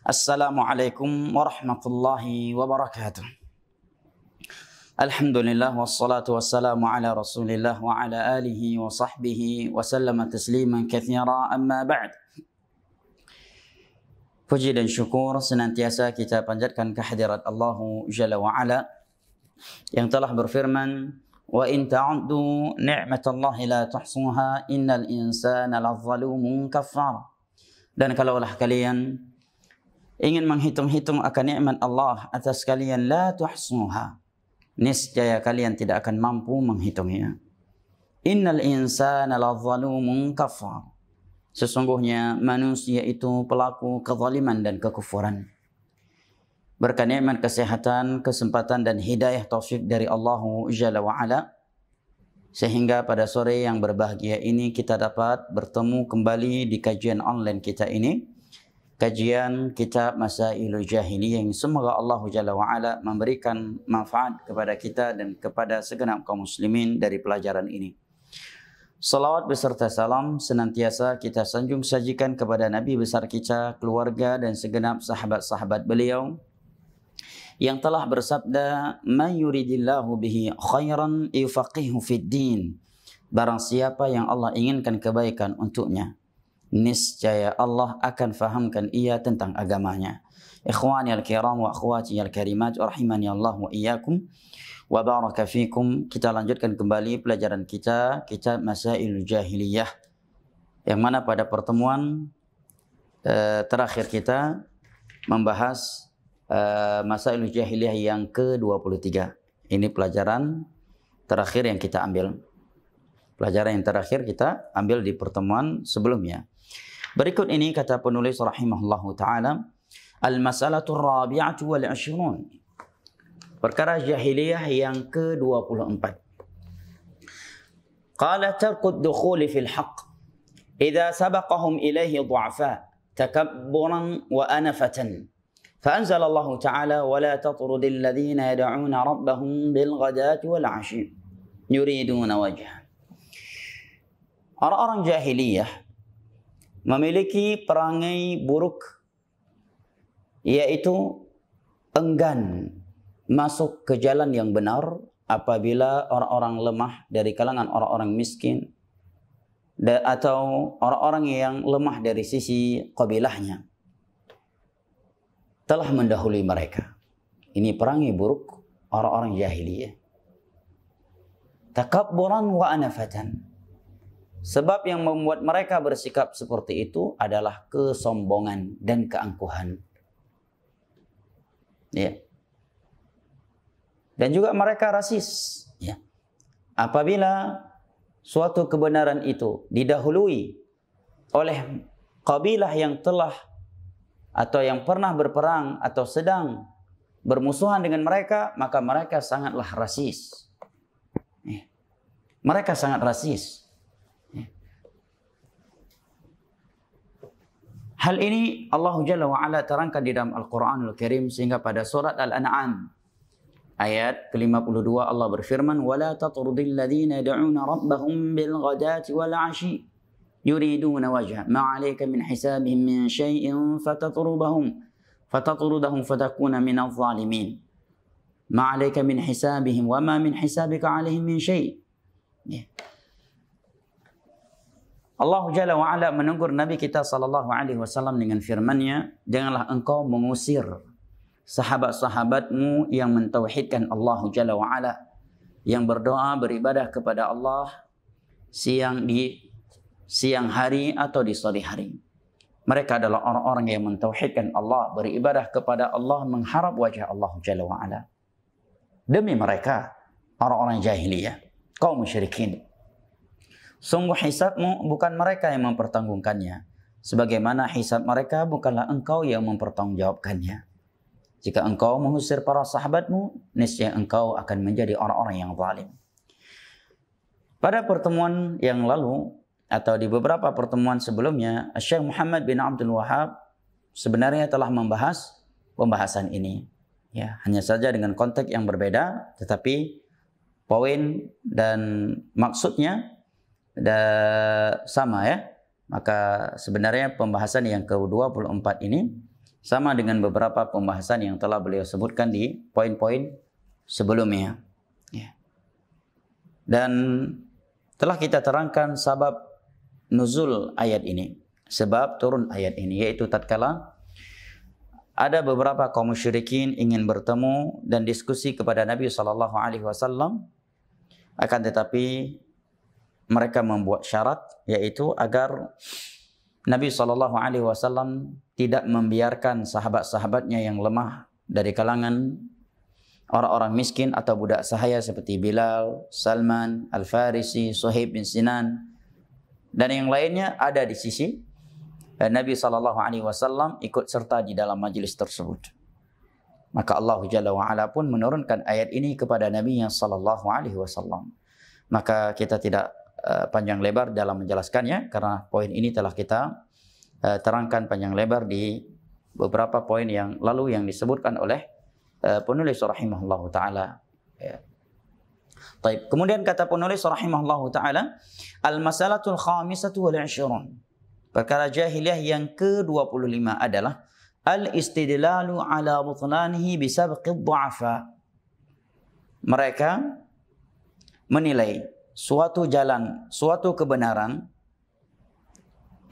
Assalamualaikum warahmatullahi wabarakatuh. Alhamdulillah wassalatu wassalamu ala Rasulillah wa ala alihi wa sahbihi wa sallama tasliman katsira, amma ba'd. Puji dan syukur senantiasa kita panjatkan kehadirat Allah Jalla wa Ala yang telah berfirman, wa in ta'uddu ni'matallahi la tuhsuha innal insana lazzalumun kafar. Dan kalaulah kalian ingin menghitung-hitung akan nikmat Allah atas kalian, la tuhsuha, niscaya kalian tidak akan mampu menghitungnya. Innal insana lazzalumun kafar. Sesungguhnya manusia itu pelaku kezaliman dan kekufuran. Berkat nikmat kesehatan, kesempatan dan hidayah taufik dari Allah Jalla wa Ala, sehingga pada sore yang berbahagia ini kita dapat bertemu kembali di kajian online kita ini, kajian kitab Masailul Jahiliyah, yang semoga Allah Jalla wa Ala memberikan manfaat kepada kita dan kepada segenap kaum muslimin dari pelajaran ini. Salawat beserta salam senantiasa kita sanjung sajikan kepada Nabi besar kita, keluarga dan segenap sahabat-sahabat beliau yang telah bersabda, "Man yuridillahu bihi khairan yufaqihu fid din." Barang siapa yang Allah inginkan kebaikan untuknya, niscaya Allah akan fahamkan ia tentang agamanya. Ikhwani al-kiram wa akhwati al-karimat, rahimani Allah wa iyyakum wa baraka fikum. Kita lanjutkan kembali pelajaran kita, kitab Masailul Jahiliyah, yang mana pada pertemuan terakhir kita membahas Masailul Jahiliyah yang ke-23. Ini pelajaran terakhir yang kita ambil. Pelajaran yang terakhir kita ambil di pertemuan sebelumnya. Berikut ini kata penulis rahimahullahu ta'ala, al-mas'alatul rabi'atu wal 'ashrun. Perkara jahiliyah yang ke-24. Qala tarku ad-dukhul fil haqq idza sabaqahum ilayhi du'afa takabburan wa anafatan. فأنزل الله تعالى ولا تطرد الذين يدعون ربهم بالغداة والعشي يريدون وجهه. Orang-orang jahiliyah memiliki perangai buruk, yaitu enggan masuk ke jalan yang benar apabila orang-orang lemah dari kalangan orang-orang miskin atau orang-orang yang lemah dari sisi kabilahnya telah mendahului mereka. Ini perangai buruk orang-orang jahiliyah. Takabburan wa anafatan. Sebab yang membuat mereka bersikap seperti itu adalah kesombongan dan keangkuhan. Ya. Dan juga mereka rasis. Ya. Apabila suatu kebenaran itu didahului oleh kabilah yang telah atau yang pernah berperang atau sedang bermusuhan dengan mereka, maka mereka sangatlah rasis. Ya. Mereka sangat rasis. Hal ini Allah Jalla wa Ala terangkan di dalam Al-Quranul Karim, sehingga pada surat Al-An'am ayat ke-52 Allah berfirman, وَلَا تَطْرُدِ الَّذِينَ يَدْعُونَ رَبَّهُمْ بِالْغَدَاةِ وَالْعَشِيِّ يُرِيدُونَ وَجْهَهُ مَا عَلَيْكَ مِنْ حِسَابِهِمْ مِنْ شَيْءٍ فَتَطْرُدَهُمْ فَتَكُونَ مِنَ الظَّالِمِينَ مَا عَلَيْكَ مِنْ حِسَابِهِمْ وَمَا مِنْ حِسَابِكَ عَلَيْهِمْ مِنْ شَيْءٍ. Allah Jalla wa Ala menegur Nabi kita sallallahu alaihi wasallam dengan firman-Nya, janganlah engkau mengusir sahabat-sahabatmu yang mentauhidkan Allah Jalla wa Ala, yang berdoa beribadah kepada Allah siang hari atau di sore hari. Mereka adalah orang-orang yang mentauhidkan Allah, beribadah kepada Allah, mengharap wajah Allah Jalla wa Ala. Demi mereka, orang-orang jahiliyah, kaum musyrikin, sungguh hisabmu bukan mereka yang mempertanggungkannya, sebagaimana hisab mereka bukanlah engkau yang mempertanggungjawabkannya. Jika engkau mengusir para sahabatmu, niscaya engkau akan menjadi orang-orang yang zalim. Pada pertemuan yang lalu atau di beberapa pertemuan sebelumnya, Syekh Muhammad bin Abdul Wahab sebenarnya telah membahas pembahasan ini. Ya, hanya saja dengan konteks yang berbeda, tetapi poin dan maksudnya sama ya. Maka sebenarnya pembahasan yang ke-24 ini sama dengan beberapa pembahasan yang telah beliau sebutkan di poin-poin sebelumnya. Ya. Dan telah kita terangkan sebab nuzul ayat ini, sebab turun ayat ini, yaitu tatkala ada beberapa kaum musyrikin ingin bertemu dan diskusi kepada Nabi SAW, akan tetapi mereka membuat syarat, yaitu agar Nabi SAW tidak membiarkan sahabat-sahabatnya yang lemah dari kalangan orang-orang miskin atau budak sahaya seperti Bilal, Salman, Al-Farisi, Suhaib bin Sinan, dan yang lainnya ada di sisi Nabi SAW ikut serta di dalam majlis tersebut. Maka Allah Jalla wa'ala pun menurunkan ayat ini kepada Nabi SAW. Maka kita tidak panjang lebar dalam menjelaskannya, karena poin ini telah kita terangkan panjang lebar di beberapa poin yang lalu yang disebutkan oleh penulis rahimahullahu ta'ala. Ya. Baik. Kemudian kata penulis rahimahullahu ta'ala, al-masalatul khamisatu wal 'ishrun. Perkara jahiliyah yang ke-25 adalah al-istidlalu ala butlanihi bisabqid du'afa. Mereka menilai suatu jalan, suatu kebenaran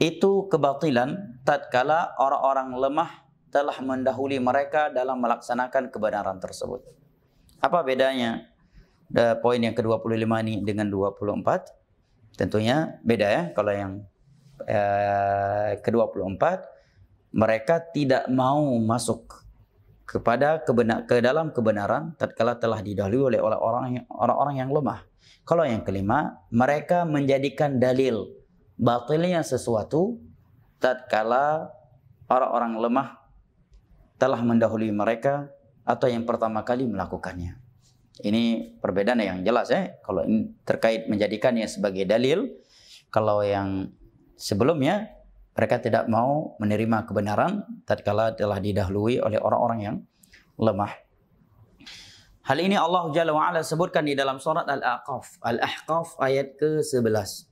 itu kebatilan tatkala orang-orang lemah telah mendahului mereka dalam melaksanakan kebenaran tersebut. Apa bedanya poin yang ke-25 ini dengan 24? Tentunya beda ya. Kalau yang ke-24, mereka tidak mau masuk ke dalam kebenaran tatkala telah didahului oleh orang-orang yang lemah. Kalau yang kelima, mereka menjadikan dalil batilnya sesuatu tatkala orang-orang lemah telah mendahului mereka atau yang pertama kali melakukannya. Ini perbedaan yang jelas ya. Kalau ini terkait menjadikannya sebagai dalil, kalau yang sebelumnya mereka tidak mau menerima kebenaran tatkala telah didahului oleh orang-orang yang lemah. Hal ini Allah Jalla wa'ala sebutkan di dalam surat Al-Ahqaf ayat ke-11.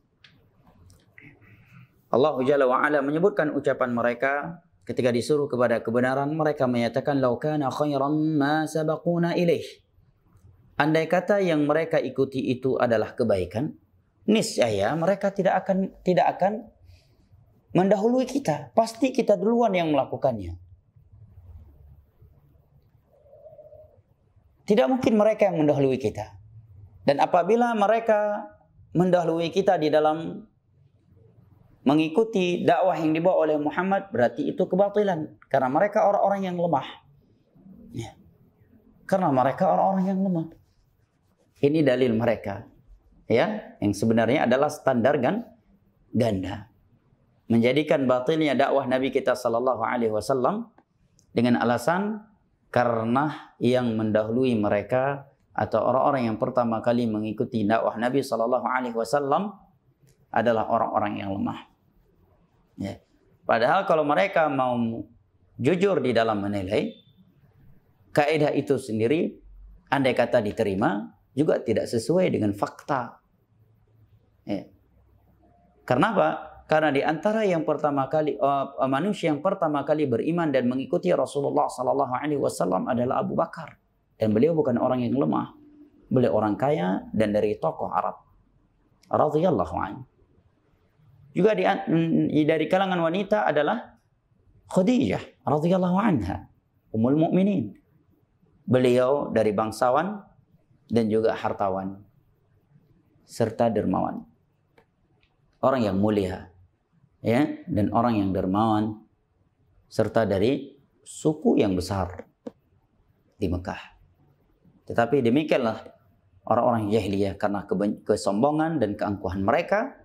Allah Jalla wa'ala menyebutkan ucapan mereka ketika disuruh kepada kebenaran. Mereka menyatakan, "Lau kana khairan ma sabaquna ilaih." Andai kata yang mereka ikuti itu adalah kebaikan, niscaya mereka tidak akan mendahului kita. Pasti kita duluan yang melakukannya. Tidak mungkin mereka yang mendahului kita. Dan apabila mereka mendahului kita di dalam mengikuti dakwah yang dibawa oleh Muhammad, berarti itu kebatilan. Karena mereka orang-orang yang lemah. Ya. Karena mereka orang-orang yang lemah. Ini dalil mereka. Ya, yang sebenarnya adalah standar ganda. Menjadikan batilnya dakwah Nabi kita sallallahu alaihi wasallam dengan alasan karena yang mendahului mereka atau orang-orang yang pertama kali mengikuti dakwah Nabi sallallahu alaihi wasallam adalah orang-orang yang lemah. Ya. Padahal kalau mereka mau jujur di dalam menilai, kaidah itu sendiri andai kata diterima juga tidak sesuai dengan fakta. Ya. Karena apa? Karena di antara yang pertama kali manusia yang pertama kali beriman dan mengikuti Rasulullah sallallahu alaihi wasallam adalah Abu Bakar, dan beliau bukan orang yang lemah. Beliau orang kaya dan dari tokoh Arab radhiyallahu anhu. Juga dari kalangan wanita adalah Khadijah radhiyallahu anha, ummul mukminin. Beliau dari bangsawan dan juga hartawan serta dermawan. Orang yang mulia, ya, dan orang yang dermawan serta dari suku yang besar di Mekah. Tetapi demikianlah orang-orang jahiliyah, karena kesombongan dan keangkuhan mereka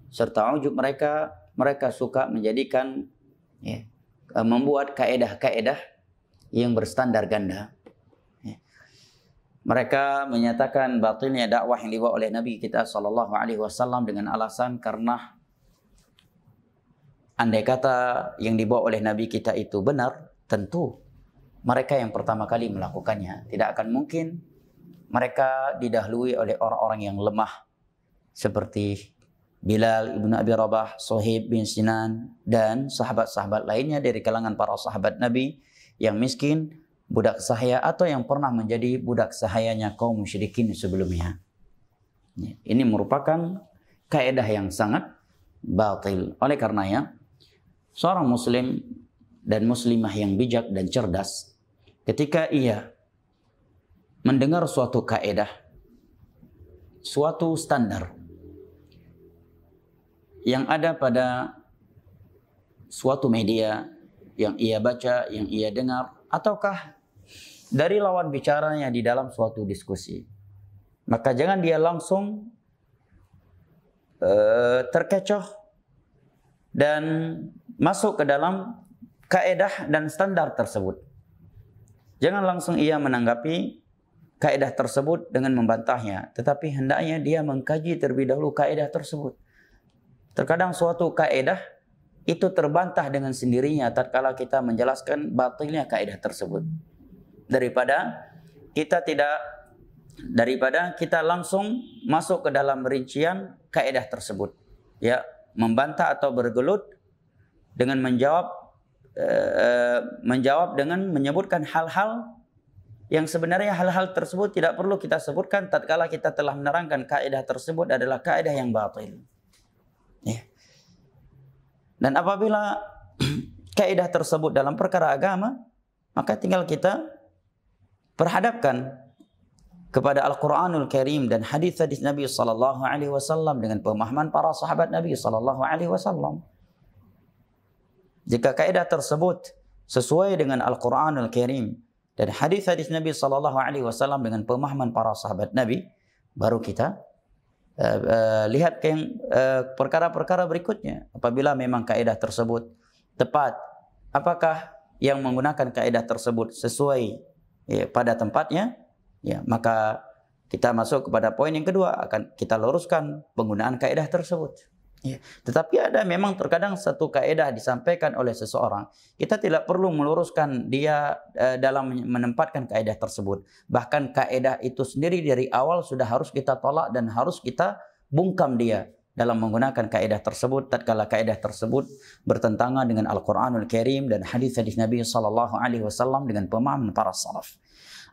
serta ujub mereka suka menjadikan, ya, membuat kaedah-kaedah yang berstandar ganda. Ya. Mereka menyatakan batilnya dakwah yang dibawa oleh Nabi kita sallallahu alaihi wasallam dengan alasan karena andai kata yang dibawa oleh Nabi kita itu benar, tentu mereka yang pertama kali melakukannya. Tidak akan mungkin mereka didahului oleh orang-orang yang lemah seperti Bilal ibn Abi Rabah, Suhaib bin Sinan, dan sahabat-sahabat lainnya dari kalangan para sahabat Nabi yang miskin, budak sahaya, atau yang pernah menjadi budak sahayanya kaum musyrikin sebelumnya. Ini merupakan kaidah yang sangat batil. Oleh karenanya, seorang muslim dan muslimah yang bijak dan cerdas, ketika ia mendengar suatu kaidah, suatu standar yang ada pada suatu media yang ia baca, yang ia dengar, ataukah dari lawan bicaranya di dalam suatu diskusi, maka jangan dia langsung terkecoh dan masuk ke dalam kaidah dan standar tersebut. Jangan langsung ia menanggapi kaidah tersebut dengan membantahnya, tetapi hendaknya dia mengkaji terlebih dahulu kaidah tersebut. Terkadang suatu kaidah itu terbantah dengan sendirinya tatkala kita menjelaskan batilnya kaidah tersebut. Daripada kita langsung masuk ke dalam rincian kaidah tersebut, ya, membantah atau bergelut dengan menjawab dengan menyebutkan hal-hal yang sebenarnya hal-hal tersebut tidak perlu kita sebutkan tatkala kita telah menerangkan kaidah tersebut adalah kaidah yang batil. Ya. Dan apabila kaidah tersebut dalam perkara agama, maka tinggal kita perhadapkan kepada Al-Quranul Karim dan hadis-hadis Nabi sallallahu alaihi wasallam dengan pemahaman para sahabat Nabi sallallahu alaihi wasallam. Jika kaidah tersebut sesuai dengan Al-Quranul Karim dan hadis-hadis Nabi sallallahu alaihi wasallam dengan pemahaman para sahabat Nabi, baru kita lihat ke yang perkara-perkara berikutnya. Apabila memang kaidah tersebut tepat, apakah yang menggunakan kaidah tersebut sesuai pada tempatnya, ya, maka kita masuk kepada poin yang kedua, akan kita luruskan penggunaan kaidah tersebut. Ya. Tetapi ada memang terkadang satu kaidah disampaikan oleh seseorang, kita tidak perlu meluruskan dia dalam menempatkan kaidah tersebut. Bahkan kaidah itu sendiri dari awal sudah harus kita tolak dan harus kita bungkam dia dalam menggunakan kaidah tersebut tatkala kaidah tersebut bertentangan dengan Al-Qur'anul Karim dan hadis-hadis Nabi sallallahu alaihi wasallam dengan pemahaman para salaf.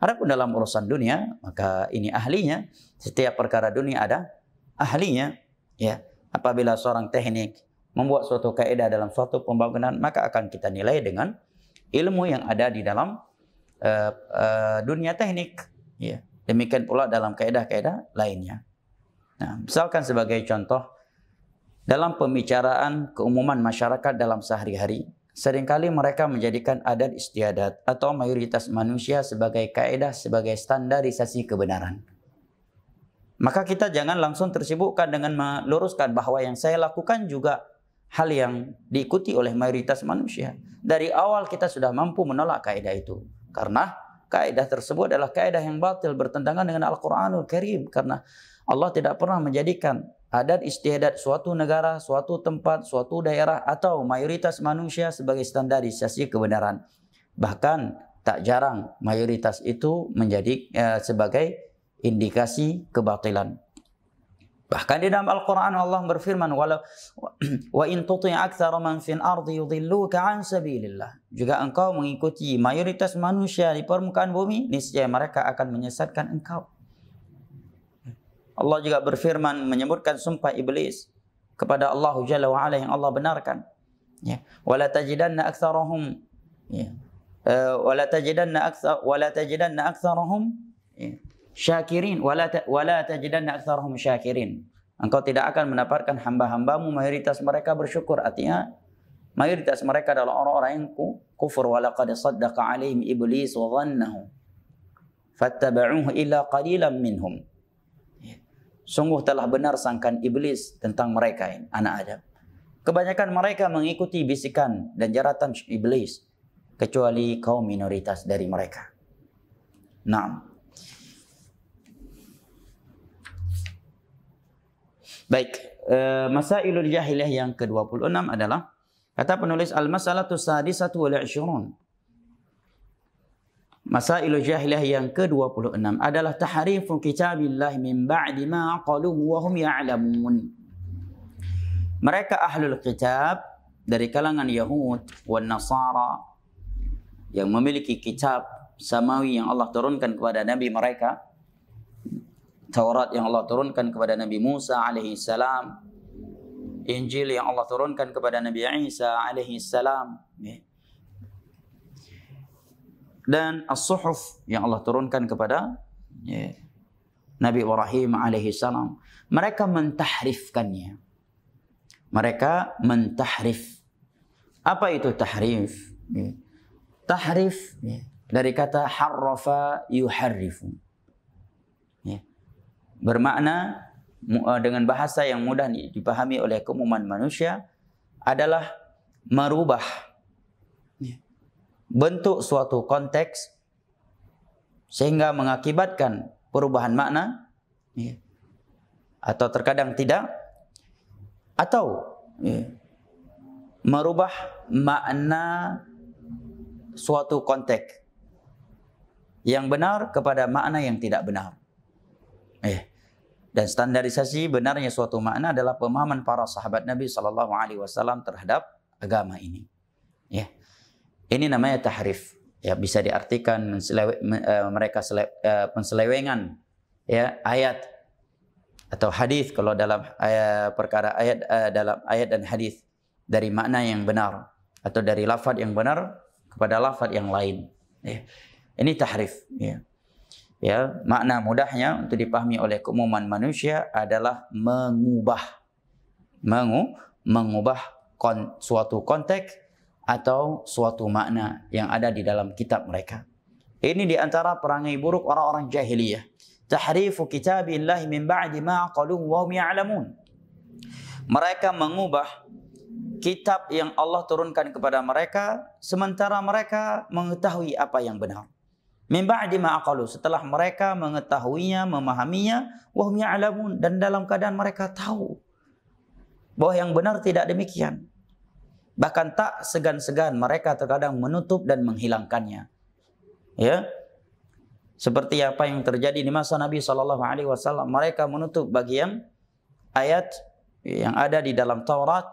Adapun dalam urusan dunia, maka ini ahlinya. Setiap perkara dunia ada ahlinya, ya. Apabila seorang teknik membuat suatu kaidah dalam suatu pembangunan, maka akan kita nilai dengan ilmu yang ada di dalam dunia teknik. Ya. Demikian pula dalam kaidah-kaidah lainnya. Nah, misalkan sebagai contoh, dalam pembicaraan keumuman masyarakat dalam sehari-hari, seringkali mereka menjadikan adat istiadat atau mayoritas manusia sebagai kaidah, sebagai standarisasi kebenaran. Maka kita jangan langsung tersibukkan dengan meluruskan bahwa yang saya lakukan juga hal yang diikuti oleh mayoritas manusia. Dari awal kita sudah mampu menolak kaidah itu. Karena kaidah tersebut adalah kaidah yang batil, bertentangan dengan Al-Quranul Karim. Karena Allah tidak pernah menjadikan adat istiadat suatu negara, suatu tempat, suatu daerah atau mayoritas manusia sebagai standarisasi kebenaran. Bahkan tak jarang mayoritas itu menjadi sebagai indikasi kebatilan. Bahkan di dalam Al-Quran Allah berfirman, wa in tuti' aktsara man fil ardi yudilluka an sabilillah. Jika engkau mengikuti mayoritas manusia di permukaan bumi, niscaya mereka akan menyesatkan engkau. Allah juga berfirman menyebutkan sumpah iblis kepada Allah Jalla wa Ala yang Allah benarkan. Ya, wala tajidanna aktsarahum, ya, wala tajidanna aktsarahum syakirin wala tajidanna aktsarahum syakirin. Engkau tidak akan mendapatkan hamba-hambamu mayoritas mereka bersyukur. Artinya mayoritas mereka adalah orang-orang yang kufur. Wa laqad saddaqa 'alaihim iblis wa dhannahu fattaba'uhu illa qalilan minhum. Sungguh telah benar sangkaan iblis tentang mereka ini, anak Adam. Kebanyakan mereka mengikuti bisikan dan jaratan iblis, kecuali kaum minoritas dari mereka. Naam. Baik, masailul jahiliyah yang ke-26 adalah, kata penulis, al-masalatu sadisatu wal 'ishrun. Masailul jahiliyah yang ke-26 adalah tahrifu kitabillah min ba'di ma aqaluhu wa hum ya'lamun. Mereka ahlul kitab dari kalangan Yahud wan Nasara yang memiliki kitab samawi yang Allah turunkan kepada nabi mereka, Taurat yang Allah turunkan kepada Nabi Musa alaihi salam, Injil yang Allah turunkan kepada Nabi Isa alaihi salam, dan as-suhuf yang Allah turunkan kepada Nabi Ibrahim alaihi salam. Mereka mentahrifkannya. Mereka mentahrif. Apa itu tahrif? Tahrif dari kata harrafa yuharrifu. Bermakna dengan bahasa yang mudah dipahami oleh keumuman manusia adalah merubah bentuk suatu konteks sehingga mengakibatkan perubahan makna, atau terkadang tidak, atau merubah makna suatu konteks yang benar kepada makna yang tidak benar. Dan standarisasi benarnya suatu makna adalah pemahaman para sahabat Nabi Sallallahu Alaihi Wasallam terhadap agama ini. Ini namanya tahrif. Bisa diartikan mereka penselewengan ayat atau hadis kalau dalam perkara ayat dalam ayat dan hadis dari makna yang benar atau dari lafaz yang benar kepada lafaz yang lain. Ini tahrif. Makna mudahnya untuk dipahami oleh keumuman manusia adalah mengubah suatu konteks atau suatu makna yang ada di dalam kitab mereka. Ini di antara perangai buruk orang-orang jahiliyah. Tahrifu kitabillahi min ba'di ma aqaluhu wa hum ya'lamun. Mereka mengubah kitab yang Allah turunkan kepada mereka sementara mereka mengetahui apa yang benar. Min ba'di ma aqalu, setelah mereka mengetahuinya, memahaminya, wa hum ya'lamun, dan dalam keadaan mereka tahu bahwa yang benar tidak demikian. Bahkan tak segan-segan mereka terkadang menutup dan menghilangkannya. Seperti apa yang terjadi di masa Nabi Sallallahu Alaihi Wasallam, mereka menutup bagian ayat yang ada di dalam Taurat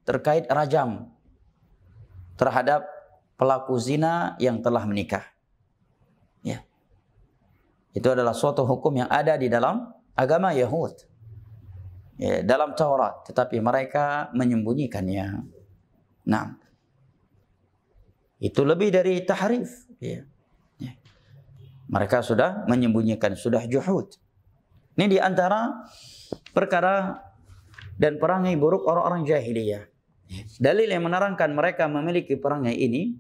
terkait rajam terhadap pelaku zina yang telah menikah. Itu adalah suatu hukum yang ada di dalam agama Yahud, dalam Taurat, tetapi mereka menyembunyikannya. Nah, itu lebih dari tahrif. Mereka sudah menyembunyikan, sudah juhud. Ini di antara perkara dan perangai buruk orang-orang jahiliyah. Dalil yang menerangkan mereka memiliki perangai ini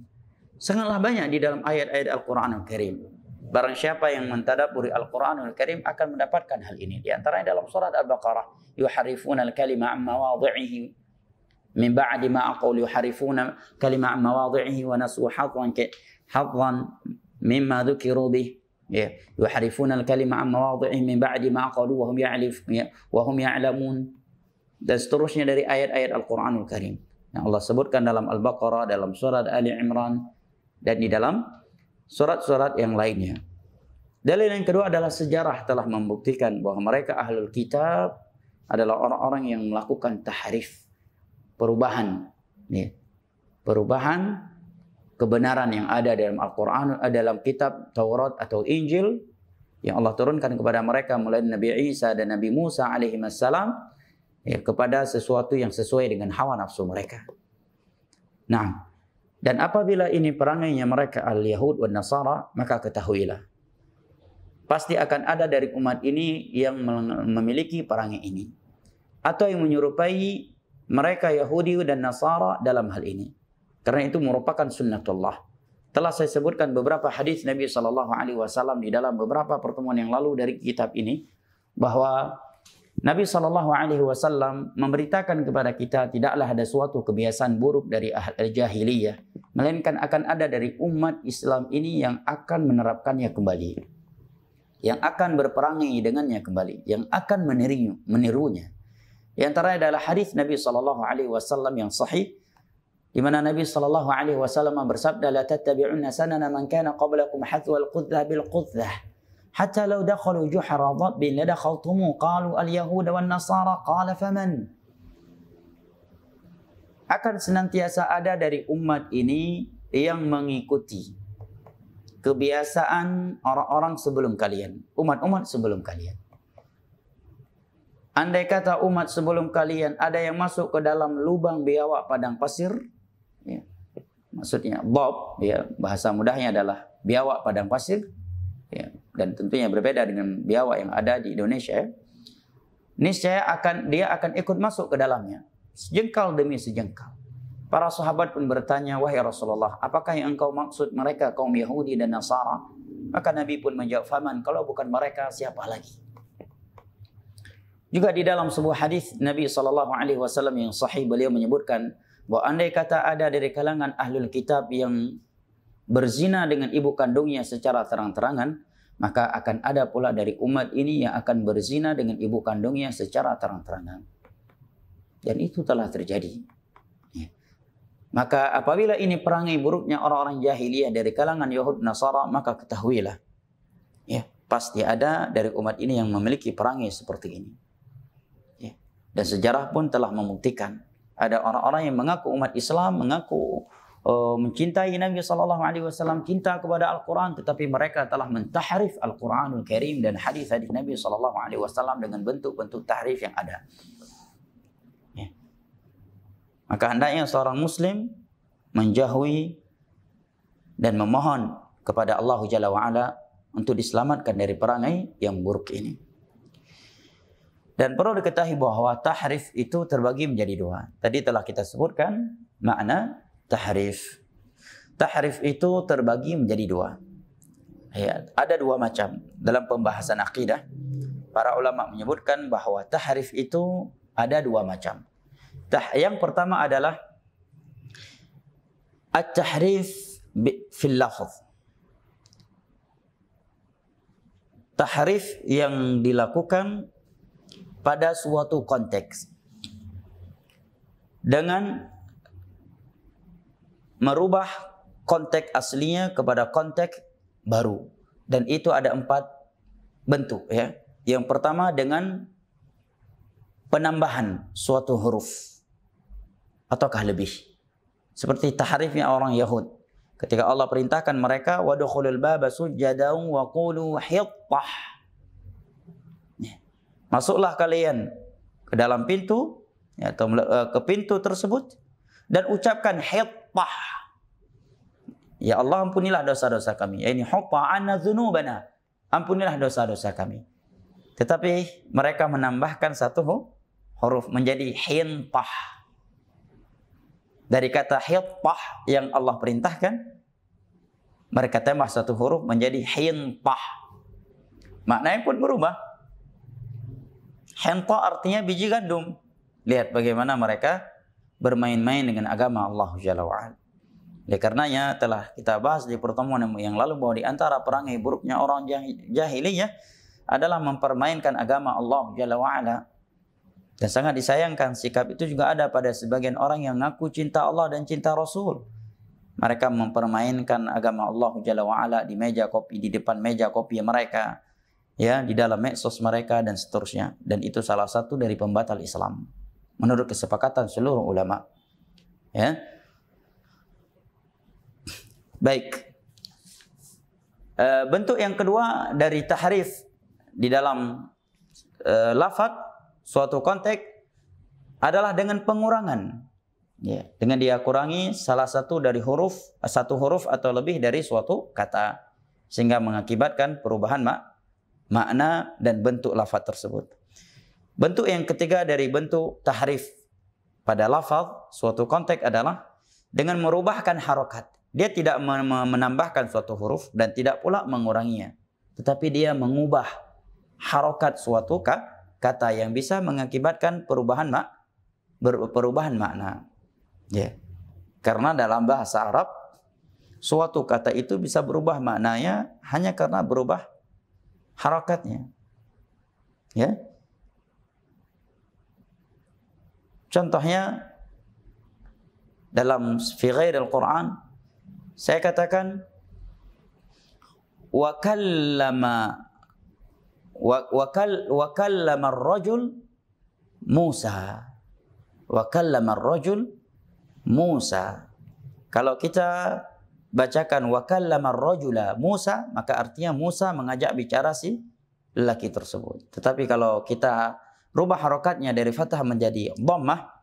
sangatlah banyak di dalam ayat-ayat Al-Quranul Karim. Barang siapa yang mentadabburi Al-Quranul Karim akan mendapatkan hal ini. Di antaranya dalam surat Al-Baqarah, yuharrifuna al-kalima an mawadhi'ihi min ba'di ma aqulu, yuharrifuna kalima an mawadhi'ihi wa nasu hadhan mimma dhukiru bih. Yuharrifuna al-kalima an mawadhi'ihi min ba'di ma aqulu wa hum ya'lamun. Dan seterusnya dari ayat-ayat Al-Quranul Karim yang Allah sebutkan dalam Al-Baqarah, dalam surat Ali Imran, dan di dalam surat-surat yang lainnya. Dalil yang kedua adalah sejarah telah membuktikan bahwa mereka ahlul kitab adalah orang-orang yang melakukan tahrif, perubahan kebenaran yang ada dalam Al-Quran, dalam kitab Taurat atau Injil yang Allah turunkan kepada mereka melalui Nabi Isa dan Nabi Musa alaihi wassalam, kepada sesuatu yang sesuai dengan hawa nafsu mereka. Nah, dan apabila ini perangainya mereka al-Yahud dan Nasara, maka ketahuilah, pasti akan ada dari umat ini yang memiliki perangai ini, atau yang menyerupai mereka Yahudi dan Nasara dalam hal ini. Karena itu merupakan sunnatullah. Telah saya sebutkan beberapa hadis Nabi SAW di dalam beberapa pertemuan yang lalu dari kitab ini, bahwa Nabi SAW memberitakan kepada kita tidaklah ada suatu kebiasaan buruk dari ahli jahiliyah, melainkan akan ada dari umat Islam ini yang akan menerapkannya kembali, yang akan berperangai dengannya kembali, yang akan menirunya. Di antaranya adalah hadis Nabi SAW yang sahih, di mana Nabi SAW bersabda, "La tattabi'unna sanana man kana qablakum hathwal quddah bil quddah. Hatta law dakhalu juhra dhabbin ladakhaltumu qalu al-yahuda wan nasara qala faman." akan senantiasa ada dari umat ini yang mengikuti kebiasaan orang-orang sebelum kalian, umat-umat sebelum kalian. Andai kata umat sebelum kalian ada yang masuk ke dalam lubang biawak padang pasir, ya, maksudnya bob, ya, bahasa mudahnya adalah biawak padang pasir, ya, dan tentunya berbeda dengan biawak yang ada di Indonesia. Niscaya dia akan ikut masuk ke dalamnya, sejengkal demi sejengkal. Para sahabat pun bertanya, wahai Rasulullah, apakah yang engkau maksud mereka kaum Yahudi dan Nasara? Maka Nabi pun menjawab, faman, kalau bukan mereka siapa lagi? Juga di dalam sebuah hadis Nabi SAW yang sahih, beliau menyebutkan bahwa andai kata ada dari kalangan ahlul kitab yang berzina dengan ibu kandungnya secara terang-terangan, maka akan ada pula dari umat ini yang akan berzina dengan ibu kandungnya secara terang-terangan. Dan itu telah terjadi. Maka apabila ini perangai buruknya orang-orang jahiliyah dari kalangan Yahud Nasara, maka ketahuilah, ya, pasti ada dari umat ini yang memiliki perangai seperti ini. Ya. Dan sejarah pun telah membuktikan ada orang-orang yang mengaku umat Islam, mengaku mencintai Nabi SAW, cinta kepada Al-Quran, tetapi mereka telah mentahrif Al-Quranul Karim dan hadis-hadis Nabi SAW dengan bentuk-bentuk tahrif yang ada. Maka hendaknya seorang Muslim menjauhi dan memohon kepada Allah Jalla wa'ala untuk diselamatkan dari perangai yang buruk ini. Dan perlu diketahui bahwa tahrif itu terbagi menjadi dua. Tadi telah kita sebutkan makna tahrif. Tahrif itu terbagi menjadi dua. Ya, ada dua macam. Dalam pembahasan akidah, para ulama menyebutkan bahwa tahrif itu ada dua macam. Yang pertama adalah at-tahrif fil lafz. Tahrif yang dilakukan pada suatu konteks dengan merubah konteks aslinya kepada konteks baru. Dan itu ada 4 bentuk, ya. Yang pertama dengan penambahan suatu huruf ataukah lebih. Seperti tahrifnya orang Yahud. Ketika Allah perintahkan mereka, wadkhulul baba sujjadan wa qulu hittah. Masuklah kalian ke dalam pintu, ya, atau ke pintu tersebut dan ucapkan hittah. Ya Allah, ampunilah dosa-dosa kami. Ini hittah anna dzunubana. Ampunilah dosa-dosa kami. Tetapi mereka menambahkan satu huruf menjadi hintah. Dari kata hittah yang Allah perintahkan, mereka tambah satu huruf menjadi hintah. Maknanya pun berubah. Hintah artinya biji gandum. Lihat bagaimana mereka bermain-main dengan agama Allah Jalla wa'ala. Oleh karenanya telah kita bahas di pertemuan yang lalu bahwa di antara perangai buruknya orang jahiliyah adalah mempermainkan agama Allah Jalla wa'ala. Dan sangat disayangkan sikap itu juga ada pada sebagian orang yang ngaku cinta Allah dan cinta Rasul. Mereka mempermainkan agama Allah Jalla wa'ala di meja kopi, di depan meja kopi mereka, ya, di dalam medsos mereka dan seterusnya. Dan itu salah satu dari pembatal Islam menurut kesepakatan seluruh ulama. Ya. Baik. Bentuk yang kedua dari tahrif di dalam lafaz suatu konteks adalah dengan pengurangan, ya, dengan dia kurangi salah satu dari satu huruf atau lebih dari suatu kata sehingga mengakibatkan perubahan makna dan bentuk lafaz tersebut. Bentuk yang ketiga dari bentuk tahrif pada lafaz suatu konteks adalah dengan merubahkan harokat. Dia tidak menambahkan suatu huruf dan tidak pula menguranginya, tetapi dia mengubah harokat suatu kata yang bisa mengakibatkan perubahan makna. Ya. Karena dalam bahasa Arab suatu kata itu bisa berubah maknanya hanya karena berubah harokatnya. Ya. Contohnya dalam fi ghairil Quran saya katakan wa kallama ar-rajul Musa. Wa kallama ar-rajul Musa. Kalau kita bacakan wa kallama ar-rajula Musa, maka artinya Musa mengajak bicara si lelaki tersebut. Tetapi kalau kita rubah harokatnya dari fathah menjadi dhammah,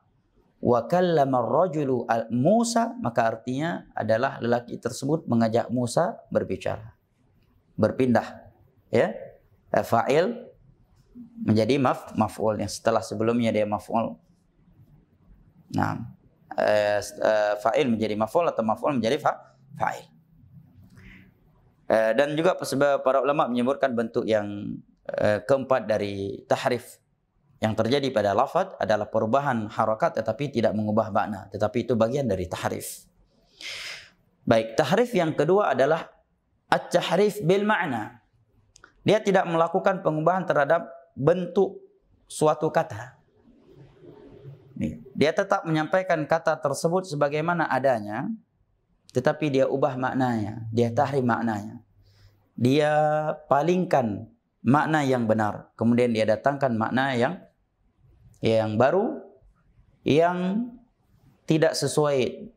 wa kallama ar-rajulu Musa, maka artinya adalah lelaki tersebut mengajak Musa berbicara. Berpindah, ya. Fa'il menjadi maf'ul yang setelah sebelumnya dia maf'ul. Nah, fa'il menjadi maf'ul atau maf'ul menjadi fa'il. Dan juga para ulama menyebutkan bentuk yang keempat dari tahrif yang terjadi pada lafaz adalah perubahan harakat tetapi tidak mengubah makna, tetapi itu bagian dari tahrif. Baik, tahrif yang kedua adalah at-tahrif bil ma'na. Dia tidak melakukan pengubahan terhadap bentuk suatu kata. Dia tetap menyampaikan kata tersebut sebagaimana adanya, tetapi dia ubah maknanya, dia tahrif maknanya. Dia palingkan makna yang benar, kemudian dia datangkan makna yang baru, yang tidak sesuai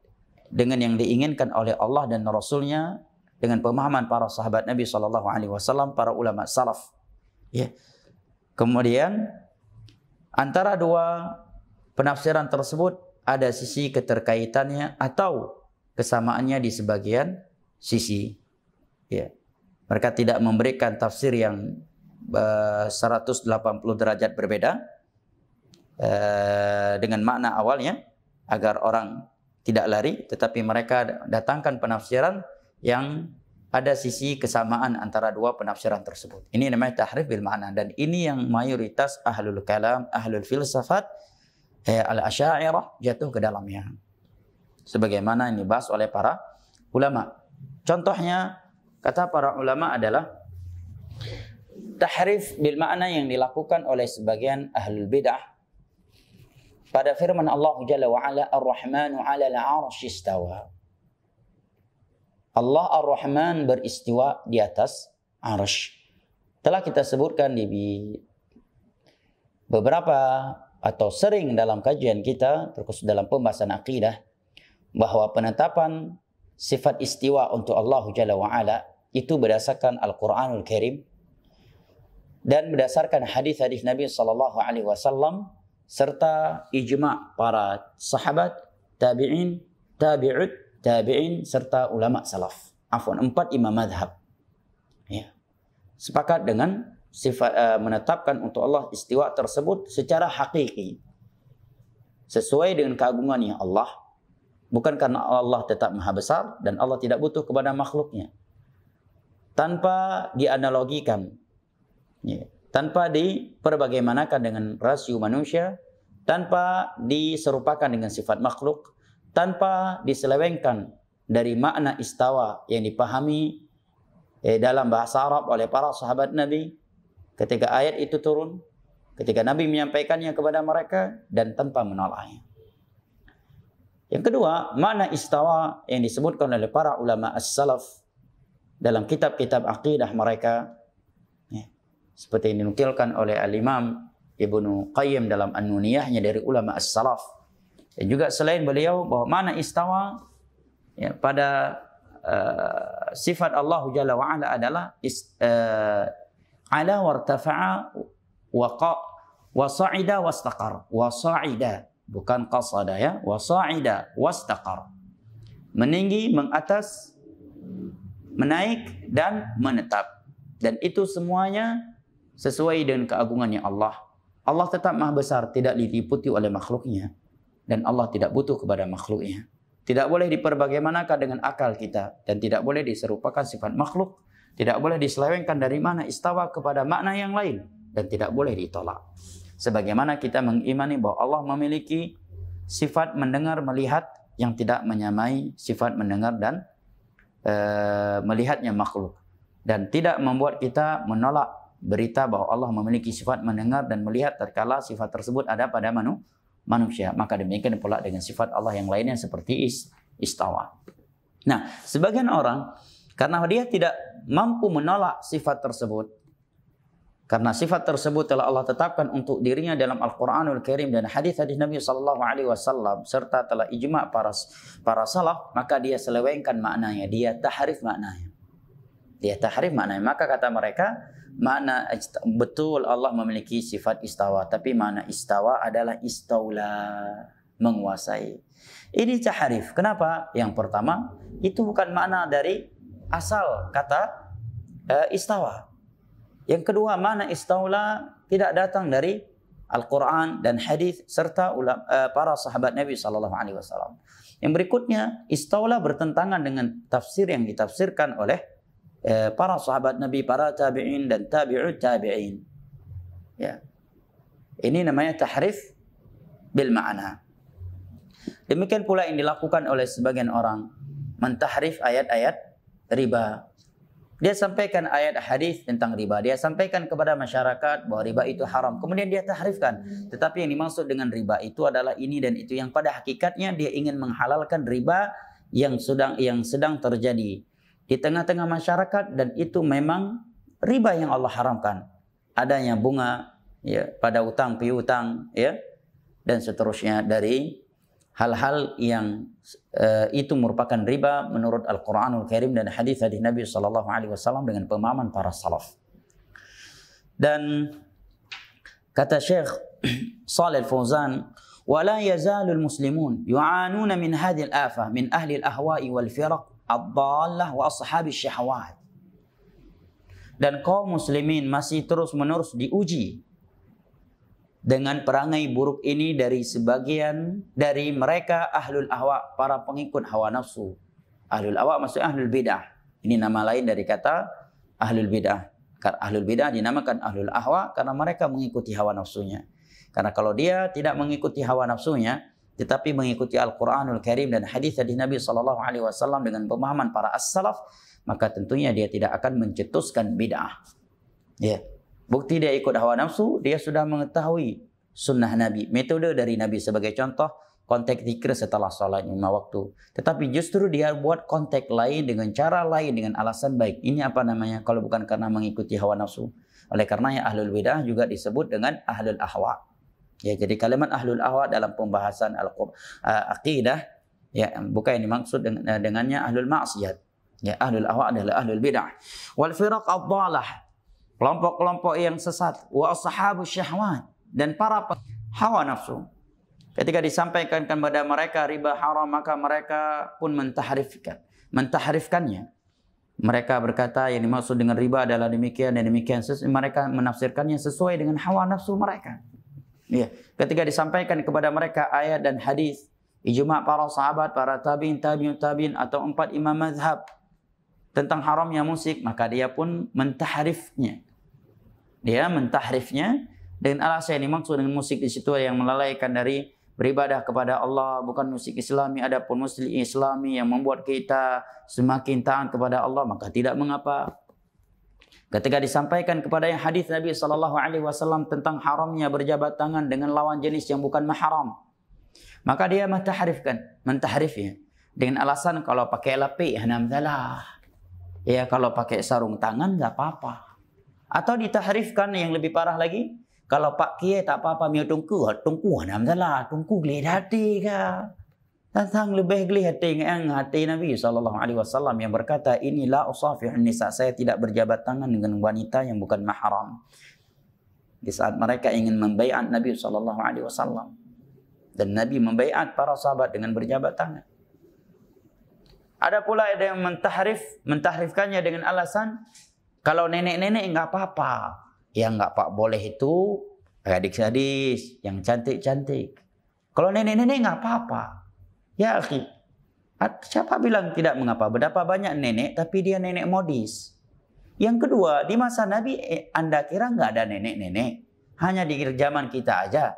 dengan yang diinginkan oleh Allah dan Rasulnya, dengan pemahaman para sahabat Nabi SAW, para ulama salaf. Ya. Kemudian antara dua penafsiran tersebut ada sisi keterkaitannya atau kesamaannya di sebagian sisi. Ya. Mereka tidak memberikan tafsir yang 180 derajat berbeda dengan makna awalnya agar orang tidak lari, tetapi mereka datangkan penafsiran yang ada sisi kesamaan antara dua penafsiran tersebut. Ini namanya tahrif bil ma'na, dan ini yang mayoritas ahlul kalam, ahlul filsafat, al-asy'ariyah jatuh ke dalamnya. Sebagaimana ini dibahas oleh para ulama. Contohnya kata para ulama adalah tahrif bil ma'na yang dilakukan oleh sebagian ahlul bid'ah pada firman Allah Jalla wa Ala, Ar-Rahmanu 'ala al-'arsy istawa. Allah Ar-Rahman beristiwa di atas arsy. Telah kita sebutkan di beberapa atau sering dalam kajian kita, terkhusus dalam pembahasan akidah, bahwa penetapan sifat istiwa untuk Allah Jalla wa Ala itu berdasarkan Al-Quranul Karim dan berdasarkan hadis-hadis Nabi SAW serta ijma' para sahabat, tabi'in, tabi'in serta ulama salaf. 4 imam madhab. Ya. Sepakat dengan sifat menetapkan untuk Allah istiwa tersebut secara hakiki, sesuai dengan keagungannya Allah, bukan karena Allah tetap maha besar dan Allah tidak butuh kepada makhluknya, tanpa dianalogikan, ya, tanpa diperbagaimanakan dengan rasio manusia, tanpa diserupakan dengan sifat makhluk, tanpa diselewengkan dari makna istawa yang dipahami dalam bahasa Arab oleh para sahabat Nabi ketika ayat itu turun, ketika Nabi menyampaikannya kepada mereka, dan tanpa menolaknya. Yang kedua, makna istawa yang disebutkan oleh para ulama as-salaf dalam kitab-kitab aqidah mereka, ya, seperti yang dinukilkan oleh al-Imam Ibnu Qayyim dalam An-Nuniyahnya dari ulama as-salaf, dan juga selain beliau, bahwa makna istawa, ya, pada sifat Allah Jalla wa Ala adalah ala wartafa'a wa sa'ida wastaqar. Wa sa'ida, bukan qasada, ya. Wa sa'ida wastaqar. Meninggi, mengatas, menaik dan menetap. Dan itu semuanya sesuai dengan keagungannya Allah. Allah tetap maha besar, tidak diliputi oleh makhluknya, dan Allah tidak butuh kepada makhluknya. Tidak boleh diperbagaimanakan dengan akal kita, dan tidak boleh diserupakan sifat makhluk, tidak boleh diselewengkan dari mana istawa kepada makna yang lain, dan tidak boleh ditolak. Sebagaimana kita mengimani bahwa Allah memiliki sifat mendengar melihat yang tidak menyamai sifat mendengar dan melihatnya makhluk, dan tidak membuat kita menolak berita bahwa Allah memiliki sifat mendengar dan melihat tatkala sifat tersebut ada pada manusia. Maka demikian pula dengan sifat Allah yang lainnya seperti istawa. Nah, sebagian orang karena dia tidak mampu menolak sifat tersebut, Karena sifat tersebut telah Allah tetapkan untuk dirinya dalam Al-Quranul Karim dan hadis-hadis Nabi Sallallahu Alaihi Wasallam serta telah ijma' para salaf, maka dia selewengkan maknanya, dia tahrif maknanya. Maka kata mereka, makna betul Allah memiliki sifat istawa, tapi makna istawa adalah istaula, menguasai. Ini tahrif. Kenapa? Yang pertama, itu bukan makna dari asal kata istawa. Yang kedua, makna istaula tidak datang dari Al-Quran dan hadis serta para sahabat Nabi Sallallahu Alaihi Wasallam. Yang berikutnya, istaula bertentangan dengan tafsir yang ditafsirkan oleh para sahabat Nabi, para tabi'in dan tabi'ut tabi'in. Ya. Ini namanya tahrif bil ma'na. Demikian pula yang dilakukan oleh sebagian orang, mentahrif ayat-ayat riba. Dia sampaikan ayat hadis tentang riba. Dia sampaikan kepada masyarakat bahwa riba itu haram. Kemudian dia tahrifkan. Tetapi yang dimaksud dengan riba itu adalah ini dan itu. Yang pada hakikatnya dia ingin menghalalkan riba yang sedang terjadi di tengah-tengah masyarakat. Dan itu memang riba yang Allah haramkan. Adanya bunga ya, pada utang piutang ya, dan seterusnya dari hal-hal yang itu merupakan riba menurut Al-Quranul Karim dan hadis-hadis Nabi Sallallahu Alaihi Wasallam dengan pemahaman para salaf. Dan kata Syekh Shalih Al-Fauzan, ولا يزال المسلمون يعانون من هذه الآفة من أهل الأهواء والفرق الضالة وأصحاب الشهوات. Dan kaum muslimin masih terus-menerus diuji dengan perangai buruk ini dari sebagian dari mereka ahlul ahwa, para pengikut hawa nafsu. Ahlul ahwa maksudnya ahlul bidah. Ini nama lain dari kata ahlul bidah. Ahlul bidah dinamakan ahlul ahwa karena mereka mengikuti hawa nafsunya. Karena kalau dia tidak mengikuti hawa nafsunya, tetapi mengikuti Al-Quranul Karim dan hadis dari Nabi Sallallahu Alaihi Wasallam dengan pemahaman para as-salaf, maka tentunya dia tidak akan mencetuskan bid'ah. Ya. Bukti dia ikut hawa nafsu, dia sudah mengetahui sunnah Nabi, metode dari Nabi. Sebagai contoh, konteks zikir setelah sholat 5 waktu. Tetapi justru dia buat konteks lain dengan cara lain, dengan alasan baik. Ini apa namanya? Kalau bukan karena mengikuti hawa nafsu. Oleh karenanya ahlul bidah juga disebut dengan ahlul ahwa. Ya, jadi kalimat ahlul ahwa dalam pembahasan aqidah, ya, bukan yang dimaksud dengannya ahlul maksiat. Ya, ahlul ahwa adalah ahlul bidah. Wal firaq ad-dhalah, kelompok-kelompok yang sesat, wa ashabus syahwat, dan para hawa nafsu. Ketika disampaikan kepada mereka riba haram, maka mereka pun mentahrifkannya. Mereka berkata yang dimaksud dengan riba adalah demikian dan demikian. Mereka menafsirkannya sesuai dengan hawa nafsu mereka. Ya. Ketika disampaikan kepada mereka ayat dan hadis, ijma' para sahabat, para tabi'in, tabi'ut tabi'in atau 4 imam mazhab tentang haramnya musik, maka dia pun mentahrifnya. Dia mentahrifnya dengan alasan yang dimaksud dengan musik di situ yang melalaikan dari beribadah kepada Allah, bukan musik Islami. Adapun musik Islami yang membuat kita semakin taat kepada Allah, maka tidak mengapa. Ketika disampaikan kepada yang hadis Nabi Sallallahu Alaihi Wasallam tentang haramnya berjabat tangan dengan lawan jenis yang bukan mahram, maka dia mentahrifnya dengan alasan kalau pakai lapi hanamdalah, ya kalau pakai sarung tangan nggak apa-apa. Atau ditahrifkan yang lebih parah lagi, kalau pak kiai tak apa-apa, mio tungku hanamdalah, tungku gelih hati ka. Tentang lebih gelih hati Nabi Sallallahu Alaihi Wasallam yang berkata, inilah usafihun nisa, saya tidak berjabat tangan dengan wanita yang bukan mahram. Di saat mereka ingin membaiat Nabi Sallallahu Alaihi Wasallam, dan Nabi membaiat para sahabat dengan berjabat tangan. Ada pula ada yang mentahrifkannya dengan alasan kalau nenek-nenek enggak apa-apa. Yang enggak pak boleh itu gadis-gadis yang cantik-cantik. Kalau nenek-nenek enggak apa-apa. Ya akhi, siapa bilang tidak mengapa? Berapa banyak nenek tapi dia nenek modis. Yang kedua, di masa Nabi Anda kira enggak ada nenek-nenek? Hanya di zaman kita aja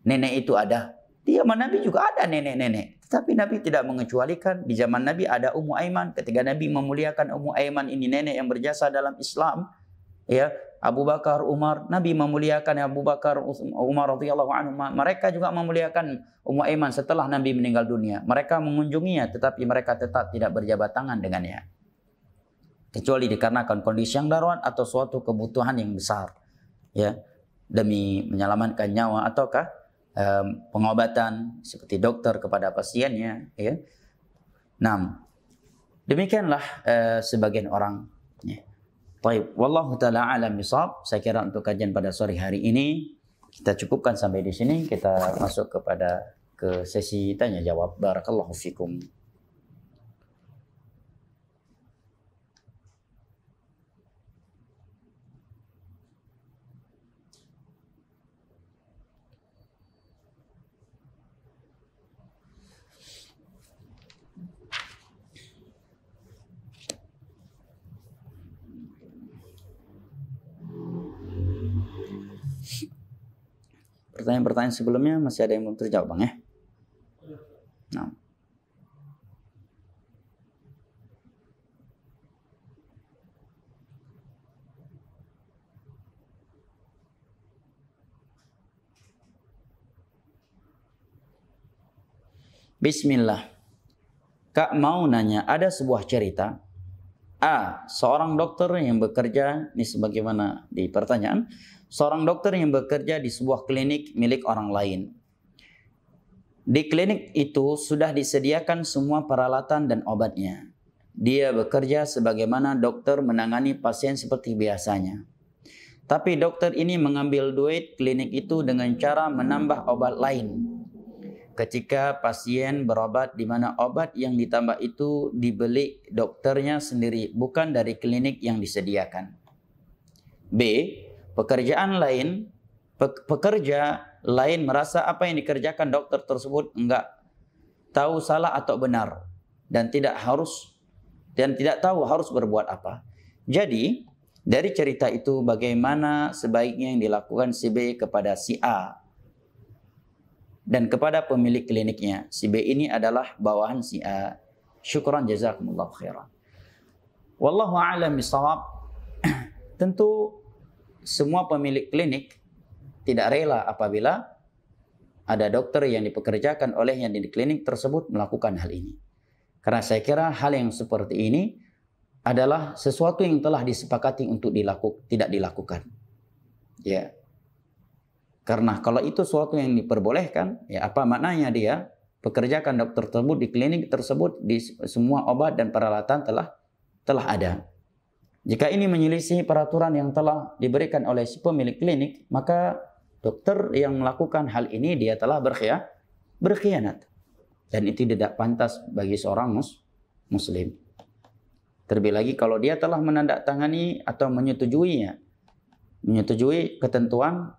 nenek itu ada. Di zaman Nabi juga ada nenek-nenek. Tetapi Nabi tidak mengecualikan. Di zaman Nabi ada Ummu Aiman. Ketika Nabi memuliakan Ummu Aiman, ini nenek yang berjasa dalam Islam. Ya, Abu Bakar, Umar, Nabi memuliakan Abu Bakar, Umar radhiyallahu anhu. Mereka juga memuliakan Ummu Aiman setelah Nabi meninggal dunia. Mereka mengunjunginya, tetapi mereka tetap tidak berjabat tangan dengannya. kecuali dikarenakan kondisi yang darurat atau suatu kebutuhan yang besar, ya, demi menyelamatkan nyawa ataukah pengobatan seperti dokter kepada pasiennya, ya. Nah, demikianlah sebagian orang, ya. Baik, wallahu taala alam bisawab. Saya kira untuk kajian pada sore hari ini kita cukupkan sampai di sini. Kita masuk ke sesi tanya jawab. Barakallahu fikum. Pertanyaan-pertanyaan sebelumnya masih ada yang belum terjawab, Bang, ya? Nah. Bismillah. Kak mau nanya, ada sebuah cerita. Seorang dokter yang bekerja, ini sebagaimana di pertanyaan, seorang dokter yang bekerja di sebuah klinik milik orang lain. Di klinik itu sudah disediakan semua peralatan dan obatnya. Dia bekerja sebagaimana dokter menangani pasien seperti biasanya. Tapi dokter ini mengambil duit klinik itu dengan cara menambah obat lain. Ketika pasien berobat di mana obat yang ditambah itu dibeli dokternya sendiri, bukan dari klinik yang disediakan. B. Pekerja lain merasa apa yang dikerjakan dokter tersebut enggak tahu salah atau benar dan tidak tahu harus berbuat apa. Jadi, dari cerita itu bagaimana sebaiknya yang dilakukan si B kepada si A dan kepada pemilik kliniknya. Si B ini adalah bawahan si A. Syukran jazakumullah khairan. Wallahu a'lam bishawab. Tentu semua pemilik klinik tidak rela apabila ada dokter yang dipekerjakan olehnya di klinik tersebut melakukan hal ini. Karena saya kira hal yang seperti ini adalah sesuatu yang telah disepakati untuk tidak dilakukan. Ya. Karena kalau itu sesuatu yang diperbolehkan, ya apa maknanya dia pekerjakan dokter tersebut di klinik tersebut, di semua obat dan peralatan telah ada. Jika ini menyelisih peraturan yang telah diberikan oleh si pemilik klinik, maka dokter yang melakukan hal ini dia telah berkhianat. Dan itu tidak pantas bagi seorang muslim. Terlebih lagi kalau dia telah menandatangani atau menyetujui ketentuan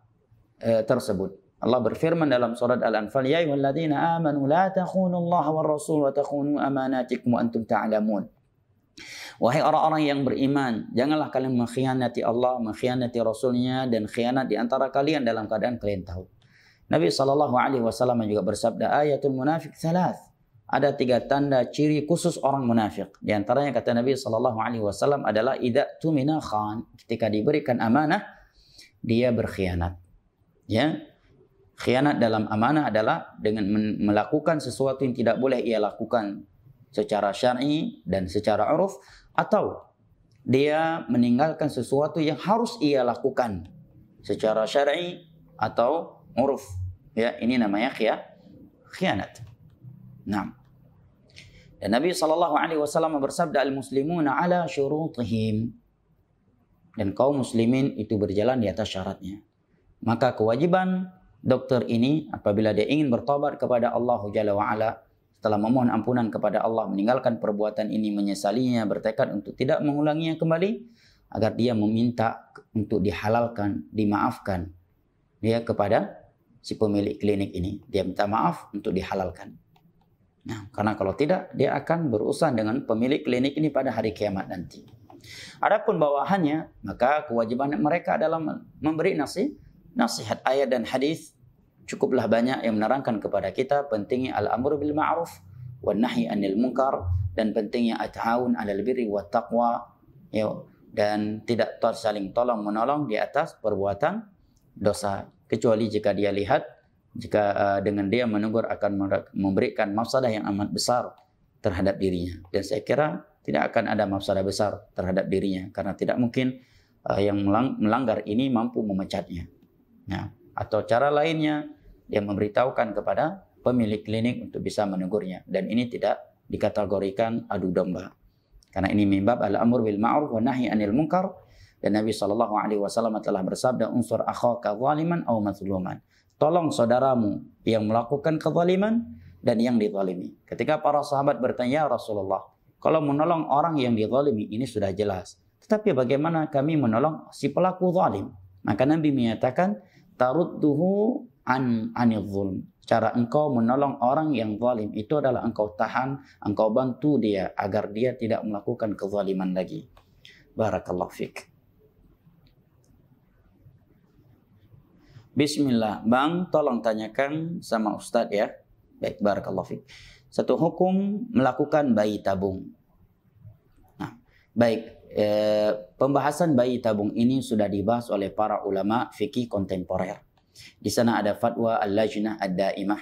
tersebut. Allah berfirman dalam surat Al-Anfal, ya ayyuhalladzina amanu la takhunullaha war rasul wa takhunu amanatikum wa antum ta'lamun. Wahai orang-orang yang beriman, janganlah kalian mengkhianati Allah, mengkhianati Rasulnya, dan khianat di antara kalian dalam keadaan kalian tahu. Nabi SAW juga bersabda, ayatul munafik thalath. Ada 3 tanda ciri khusus orang munafik. Di antaranya kata Nabi SAW adalah idza tumina khan. Ketika diberikan amanah, dia berkhianat. Ya, khianat dalam amanah adalah dengan melakukan sesuatu yang tidak boleh ia lakukan secara syar'i dan secara uruf, atau dia meninggalkan sesuatu yang harus ia lakukan secara syar'i atau uruf. Ya, ini namanya khianat. Nah, dan Nabi SAW bersabda, al-muslimuna ala syurutihim, dan kaum muslimin itu berjalan di atas syaratnya. Maka kewajiban dokter ini apabila dia ingin bertobat kepada Allah Jalla wa'ala, setelah memohon ampunan kepada Allah, meninggalkan perbuatan ini, menyesalinya, bertekad untuk tidak mengulanginya kembali, agar dia meminta untuk dihalalkan, dimaafkan dia kepada si pemilik klinik ini. Dia minta maaf untuk dihalalkan. Nah, karena kalau tidak, dia akan berurusan dengan pemilik klinik ini pada hari kiamat nanti. Adapun bawahannya, maka kewajiban mereka adalah memberi nasihat ayat dan hadis. Cukuplah banyak yang menerangkan kepada kita pentingnya al-amru bil ma'ruf wan nahyi 'anil munkar, dan pentingnya at-ta'awun 'alal birri wat taqwa, dan tidak saling tolong menolong di atas perbuatan dosa, kecuali jika dia lihat dengan dia menegur akan memberikan mafsadah yang amat besar terhadap dirinya. Dan saya kira tidak akan ada mafsadah besar terhadap dirinya, karena tidak mungkin yang melanggar ini mampu memecatnya. Nah, atau cara lainnya dia memberitahukan kepada pemilik klinik untuk bisa menegurnya, dan ini tidak dikategorikan adu domba, karena ini mimbab al-amr bil ma'ruf wa nahi anil munkar. Dan Nabi SAW telah bersabda, unsur akhaka zaliman aw mazluman, tolong saudaramu yang melakukan kezaliman dan yang dizalimi. Ketika para sahabat bertanya, Rasulullah, kalau menolong orang yang dizalimi ini sudah jelas, tetapi bagaimana kami menolong si pelaku zalim? Maka Nabi menyatakan, tarudduhu anil zulm. Cara engkau menolong orang yang zalim itu adalah engkau tahan, engkau bantu dia agar dia tidak melakukan kezaliman lagi. Barakallahu fiik. Bismillah, Bang, tolong tanyakan sama Ustadz ya. Baik, barakallahu fiik. Satu hukum melakukan bayi tabung. Nah, baik, pembahasan bayi tabung ini sudah dibahas oleh para ulama fikih kontemporer. Di sana ada fatwa Al-Lajnah Ad-Daimah,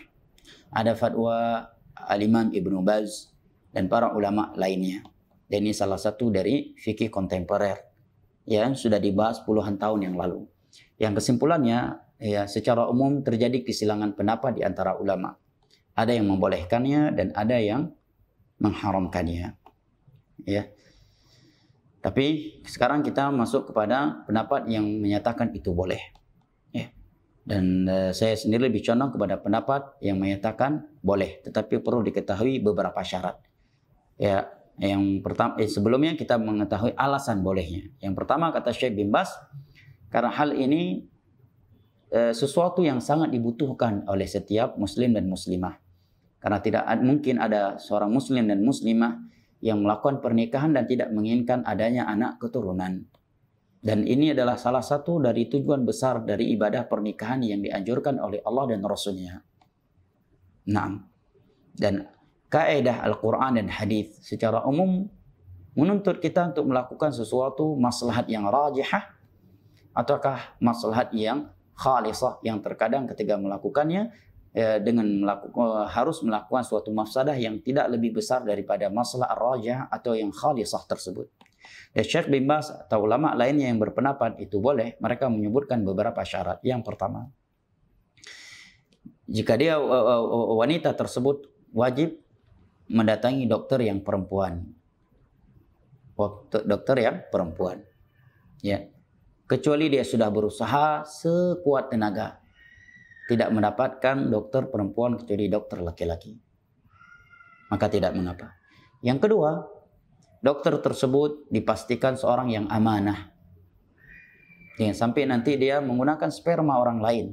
ada fatwa Al-Imam Ibnu Baz dan para ulama lainnya. Dan ini salah satu dari fikih kontemporer yang sudah dibahas puluhan tahun yang lalu. Yang kesimpulannya, ya, secara umum terjadi kesilangan pendapat di antara ulama. Ada yang membolehkannya dan ada yang mengharamkannya. Ya. Tapi sekarang kita masuk kepada pendapat yang menyatakan itu boleh. Ya. Dan saya sendiri lebih condong kepada pendapat yang menyatakan boleh, tetapi perlu diketahui beberapa syarat. Ya, yang pertama, sebelumnya kita mengetahui alasan bolehnya. Yang pertama kata Syekh bin Baz, karena hal ini sesuatu yang sangat dibutuhkan oleh setiap muslim dan muslimah. Karena tidak mungkin ada seorang muslim dan muslimah yang melakukan pernikahan dan tidak menginginkan adanya anak keturunan. Dan ini adalah salah satu dari tujuan besar dari ibadah pernikahan yang dianjurkan oleh Allah dan Rasul-Nya. Nah, dan kaidah Al-Quran dan hadis secara umum menuntut kita untuk melakukan sesuatu maslahat yang rajihah ataukah maslahat yang khalisah, yang terkadang ketika melakukannya harus melakukan suatu mafsadah yang tidak lebih besar daripada masalah rajah atau yang khalisah tersebut. Dan Syekh bin Baz atau ulama lainnya yang berpendapat itu boleh, mereka menyebutkan beberapa syarat. Yang pertama, jika dia wanita tersebut wajib mendatangi dokter yang perempuan. Dokter yang perempuan. Ya. Kecuali dia sudah berusaha sekuat tenaga, tidak mendapatkan dokter perempuan kecuali dokter laki-laki, maka tidak mengapa. Yang kedua, dokter tersebut dipastikan seorang yang amanah. Jangan sampai nanti dia menggunakan sperma orang lain,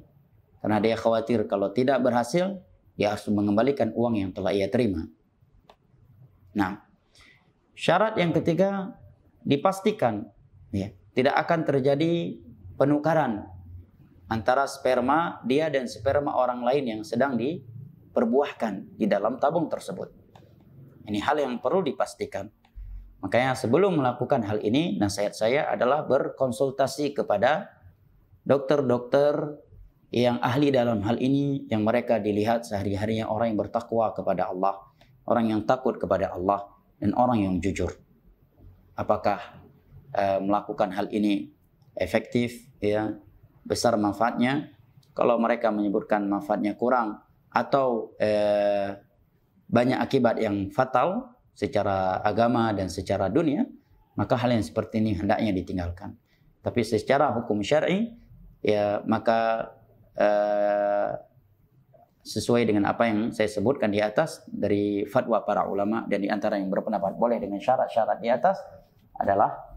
karena dia khawatir kalau tidak berhasil, dia harus mengembalikan uang yang telah ia terima. Nah, syarat yang ketiga, dipastikan ya, tidak akan terjadi penukaran antara sperma dia dan sperma orang lain yang sedang diperbuahkan di dalam tabung tersebut. Ini hal yang perlu dipastikan. Makanya sebelum melakukan hal ini, nasihat saya adalah berkonsultasi kepada dokter-dokter yang ahli dalam hal ini, yang mereka dilihat sehari-harinya orang yang bertakwa kepada Allah, orang yang takut kepada Allah, dan orang yang jujur. Apakah melakukan hal ini efektif, ya, besar manfaatnya? Kalau mereka menyebutkan manfaatnya kurang atau banyak akibat yang fatal secara agama dan secara dunia, maka hal yang seperti ini hendaknya ditinggalkan. Tapi secara hukum syar'i, ya, maka sesuai dengan apa yang saya sebutkan di atas dari fatwa para ulama, dan di antara yang berpendapat boleh dengan syarat-syarat di atas adalah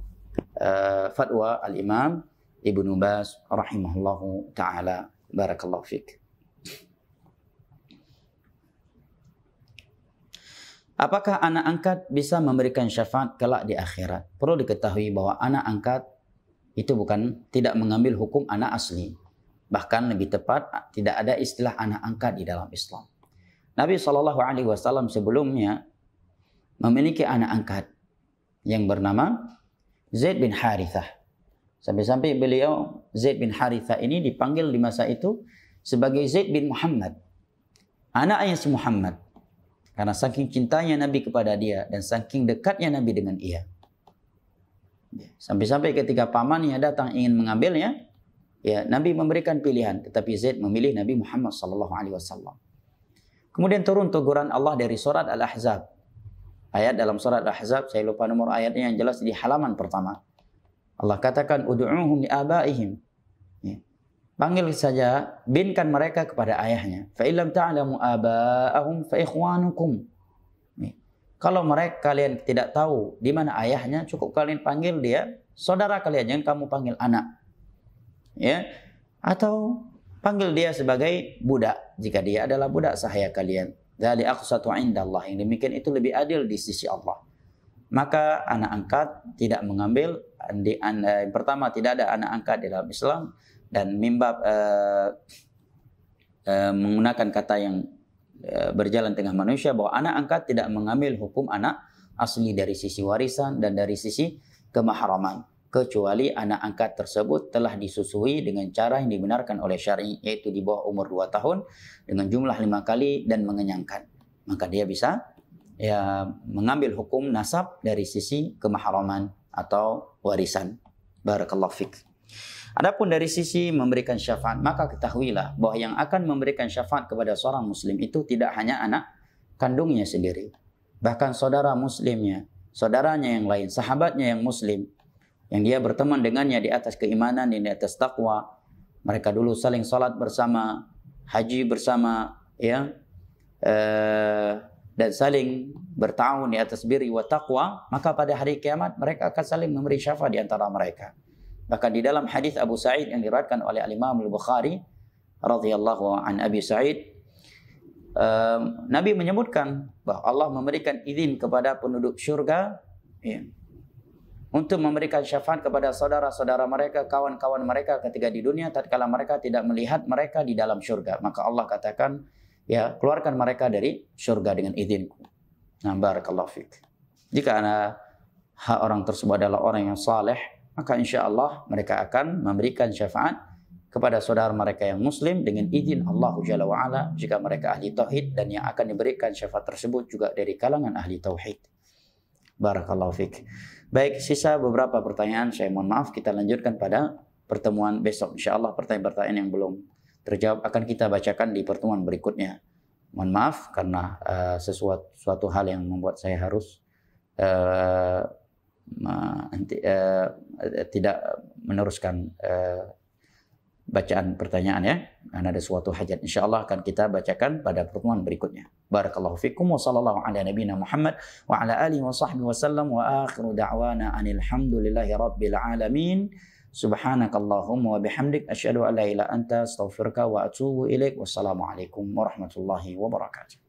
fatwa Al-Imam Ibnu Baz rahimahullahu ta'ala. Barakallahu fiik. Apakah anak angkat bisa memberikan syafaat kelak di akhirat? Perlu diketahui bahwa anak angkat itu tidak mengambil hukum anak asli. Bahkan lebih tepat, tidak ada istilah anak angkat di dalam Islam. Nabi SAW sebelumnya memiliki anak angkat yang bernama Zaid bin Harithah. Sampai-sampai beliau, Zaid bin Harithah ini dipanggil di masa itu sebagai Zaid bin Muhammad, anaknya si Muhammad. Karena saking cintanya Nabi kepada dia dan saking dekatnya Nabi dengan ia. Sampai-sampai ketika pamannya datang ingin mengambilnya, ya Nabi memberikan pilihan, tetapi Zaid memilih Nabi Muhammad SAW. Kemudian turun teguran Allah dari surat Al-Ahzab. Ayat dalam surat Al-Ahzab, saya lupa nomor ayatnya, yang jelas di halaman pertama. Allah katakan, Udu'uhum li'abaihim. Ya. Panggil saja, binkan mereka kepada ayahnya. Fa'ilam ta'alamu aba'ahum fa'ikhwanukum. Ya. Kalau mereka kalian tidak tahu di mana ayahnya, cukup kalian panggil dia saudara kalian, jangan kamu panggil anak. Ya. Atau panggil dia sebagai budak jika dia adalah budak sahaya kalian. Dzali aqsatu 'indallah. Yang demikian itu lebih adil di sisi Allah. Maka anak angkat tidak mengambil yang pertama, tidak ada anak angkat di dalam Islam, dan mimbab menggunakan kata yang berjalan tengah manusia bahwa anak angkat tidak mengambil hukum anak asli dari sisi warisan dan dari sisi kemahraman, kecuali anak angkat tersebut telah disusui dengan cara yang dibenarkan oleh syar'i, yaitu di bawah umur 2 tahun dengan jumlah 5 kali dan mengenyangkan. Maka dia bisa ya mengambil hukum nasab dari sisi kemahraman atau warisan. Barakallahu fik. Adapun dari sisi memberikan syafaat, maka ketahuilah bahwa yang akan memberikan syafaat kepada seorang muslim itu tidak hanya anak kandungnya sendiri, bahkan saudara muslimnya, saudaranya yang lain, sahabatnya yang muslim, yang dia berteman dengannya di atas keimanan, di atas takwa. Mereka dulu saling salat bersama, haji bersama, ya, dan saling bertahun di atas birri wa taqwa. Maka pada hari kiamat mereka akan saling memberi syafaat di antara mereka. Bahkan di dalam hadis Abu Sa'id yang diriwayatkan oleh Al-Imam Al-Bukhari radhiyallahu an Abi Sa'id, Nabi menyebutkan bahwa Allah memberikan izin kepada penduduk syurga, ya, untuk memberikan syafaat kepada saudara-saudara mereka, kawan-kawan mereka ketika di dunia, tatkala mereka tidak melihat mereka di dalam syurga. Maka Allah katakan, ya, keluarkan mereka dari syurga dengan izinku. Nah, barakallahu fiik. Jika hak orang tersebut adalah orang yang saleh, maka insya Allah mereka akan memberikan syafaat kepada saudara mereka yang muslim dengan izin Allah Jalla wa'ala, jika mereka ahli tauhid, dan yang akan diberikan syafaat tersebut juga dari kalangan ahli tauhid. Barakallahu fiik. Baik, sisa beberapa pertanyaan saya mohon maaf, kita lanjutkan pada pertemuan besok. Insya Allah pertanyaan-pertanyaan yang belum terjawab akan kita bacakan di pertemuan berikutnya. Mohon maaf karena sesuatu hal yang membuat saya harus tidak meneruskan bacaan pertanyaan, ya, karena ada suatu hajat. Insyaallah akan kita bacakan pada pertemuan berikutnya. Barakallahu fikum wa sallallahu ala nabiyyina Muhammad wa ala alihi wa sahbihi wasallam wa akhiru da'wana anil hamdulillahi rabbil alamin. Subhanakallahumma wa bihamdik asyhadu an la ilaha illa anta astaghfiruka wa atubu ilaik. Wassalamu alaikum warahmatullahi wabarakatuh.